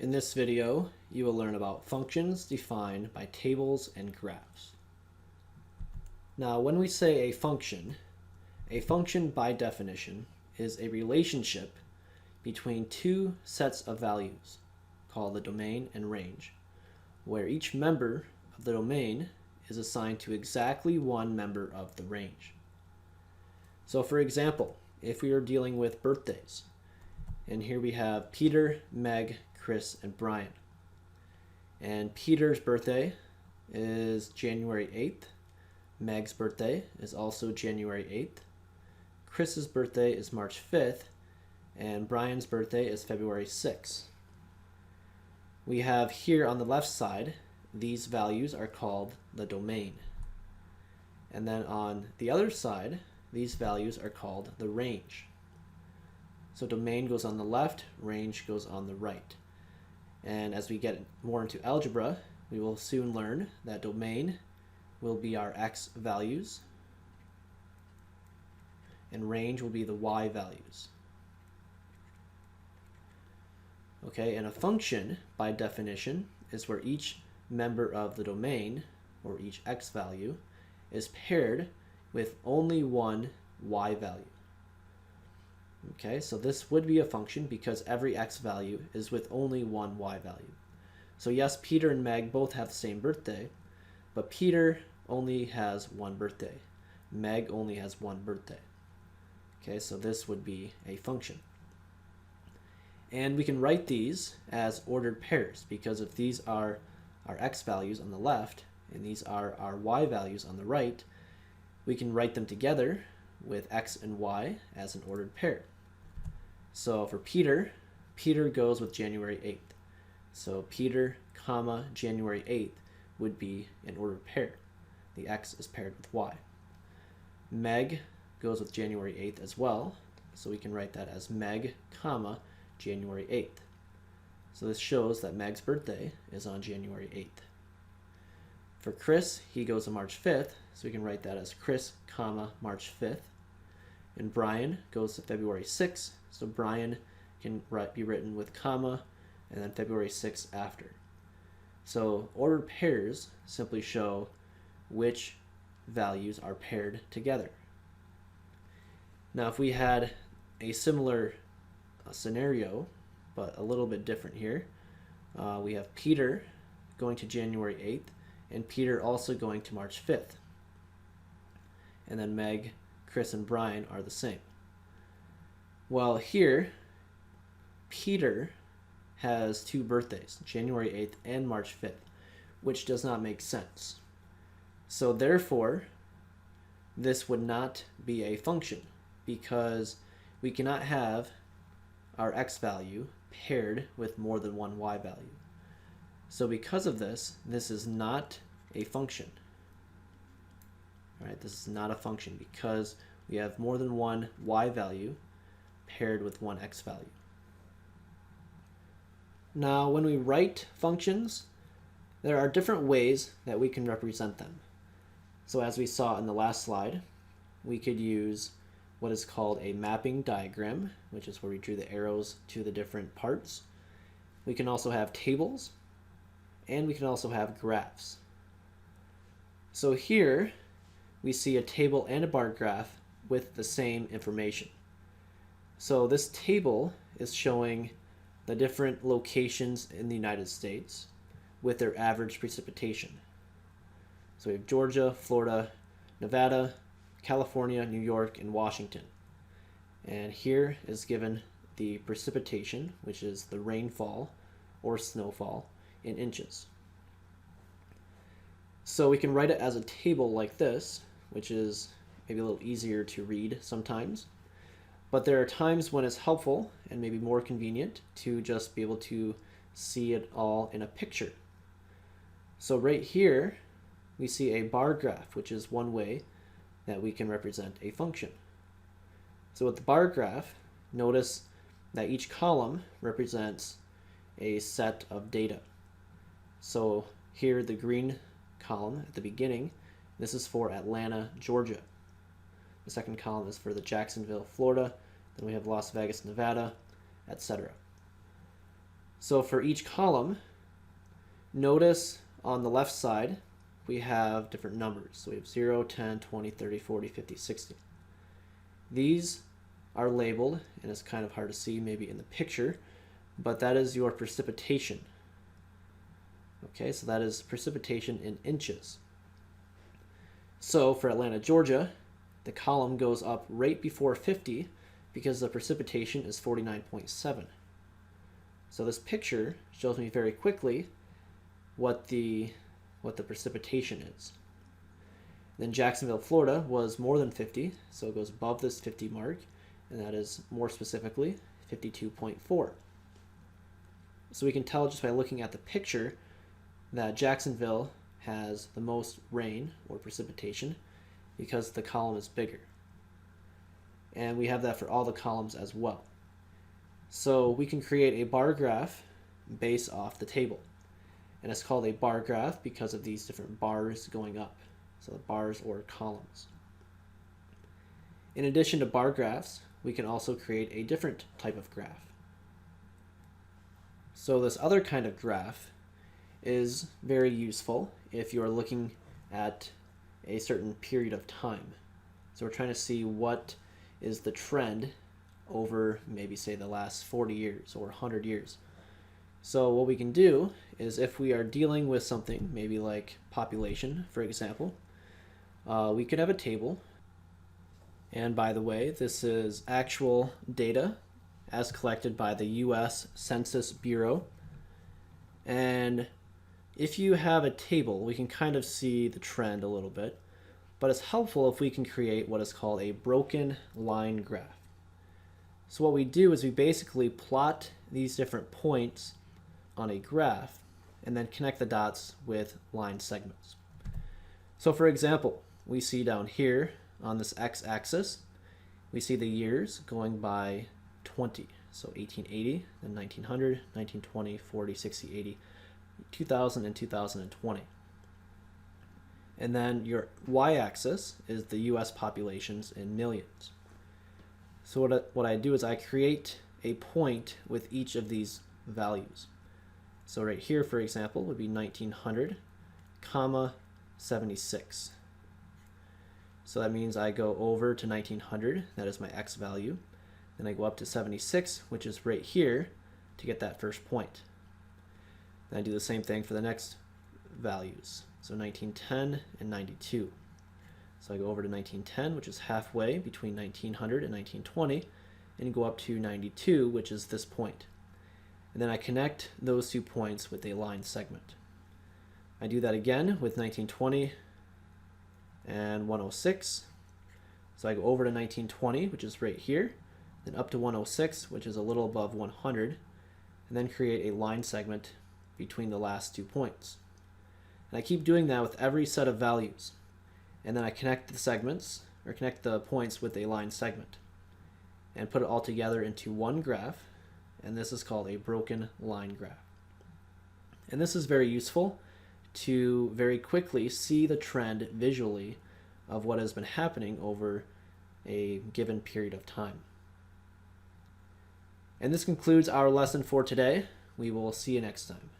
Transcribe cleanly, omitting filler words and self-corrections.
In this video, you will learn about functions defined by tables and graphs. Now, when we say a function by definition is a relationship between two sets of values called the domain and range, where each member of the domain is assigned to exactly one member of the range. So for example, if we are dealing with birthdays, and here we have Peter, Meg, Chris, and Brian. And Peter's birthday is January 8th. Meg's birthday is also January 8th. Chris's birthday is March 5th. And Brian's birthday is February 6th. We have here on the left side, these values are called the domain. And then on the other side, these values are called the range. So domain goes on the left, range goes on the right. And as we get more into algebra, we will soon learn that domain will be our x values, and range will be the y values. Okay, and a function, by definition, is where each member of the domain, or each x value, is paired with only one y value. Okay, so this would be a function because every x value is with only one y value. So yes, Peter and Meg both have the same birthday, but Peter only has one birthday. Meg only has one birthday. Okay, so this would be a function. And we can write these as ordered pairs because if these are our x values on the left and these are our y values on the right, we can write them together with x and y as an ordered pair. So for Peter, Peter goes with January 8th. So Peter, comma, January 8th would be an ordered pair. The x is paired with y. Meg goes with January 8th as well. So we can write that as Meg, comma, January 8th. So this shows that Meg's birthday is on January 8th. For Chris, he goes on March 5th. So we can write that as Chris, comma, March 5th. And Brian goes to February 6th. So Brian can be written with comma and then February 6th after. So ordered pairs simply show which values are paired together. Now if we had a similar scenario, but a little bit different here, we have Peter going to January 8th and Peter also going to March 5th. And then Meg, Chris, and Brian are the same. Well, here, Peter has two birthdays, January 8th and March 5th, which does not make sense. So therefore, this would not be a function because we cannot have our x value paired with more than one y value. So because of this, this is not a function. All right, this is not a function because we have more than one y value paired with one x value. Now, when we write functions, there are different ways that we can represent them. So as we saw in the last slide, we could use what is called a mapping diagram, which is where we drew the arrows to the different parts. We can also have tables, and we can also have graphs. So here, we see a table and a bar graph with the same information. So this table is showing the different locations in the United States with their average precipitation. So we have Georgia, Florida, Nevada, California, New York, and Washington. And here is given the precipitation, which is the rainfall or snowfall in inches. So we can write it as a table like this, which is maybe a little easier to read sometimes. But there are times when it's helpful and maybe more convenient to just be able to see it all in a picture. So right here, we see a bar graph, which is one way that we can represent a function. So with the bar graph, notice that each column represents a set of data. So here, the green column at the beginning, this is for Atlanta, Georgia. The second column is for the Jacksonville, Florida. Then we have Las Vegas, Nevada, etc. So for each column, notice on the left side, we have different numbers. So we have 0, 10, 20, 30, 40, 50, 60. These are labeled, and it's kind of hard to see maybe in the picture, but that is your precipitation. Okay, so that is precipitation in inches. So for Atlanta, Georgia, the column goes up right before 50 because the precipitation is 49.7. So this picture shows me very quickly what the precipitation is. Then Jacksonville, Florida was more than 50, so it goes above this 50 mark, and that is more specifically 52.4. So we can tell just by looking at the picture that Jacksonville has the most rain or precipitation because the column is bigger. And we have that for all the columns as well. So we can create a bar graph based off the table. And it's called a bar graph because of these different bars going up. So the bars or columns. In addition to bar graphs, we can also create a different type of graph. So this other kind of graph is very useful if you're looking at a certain period of time. So we're trying to see what is the trend over maybe say the last 40 years or 100 years. So what we can do is if we are dealing with something, maybe like population, for example, we could have a table. And by the way, this is actual data as collected by the U.S. Census Bureau. And if you have a table, we can kind of see the trend a little bit, but it's helpful if we can create what is called a broken line graph. So what we do is we basically plot these different points on a graph and then connect the dots with line segments. So for example, we see down here on this x-axis, we see the years going by 20. So 1880, then 1900, 1920, 40, 60, 80, 2000, and 2020. And then your y-axis is the US populations in millions. So what I do is I create a point with each of these values. So right here, for example, would be 1900, comma, 76. So that means I go over to 1900, that is my x value. Then I go up to 76, which is right here, to get that first point. Then I do the same thing for the next values. So 1910 and 92. So I go over to 1910, which is halfway between 1900 and 1920, and go up to 92, which is this point. And then I connect those 2 points with a line segment. I do that again with 1920 and 106. So I go over to 1920, which is right here, then up to 106, which is a little above 100, and then create a line segment between the last 2 points. And I keep doing that with every set of values. And then I connect the segments, or connect the points with a line segment, and put it all together into one graph, and this is called a broken line graph. And this is very useful to very quickly see the trend visually of what has been happening over a given period of time. And this concludes our lesson for today. We will see you next time.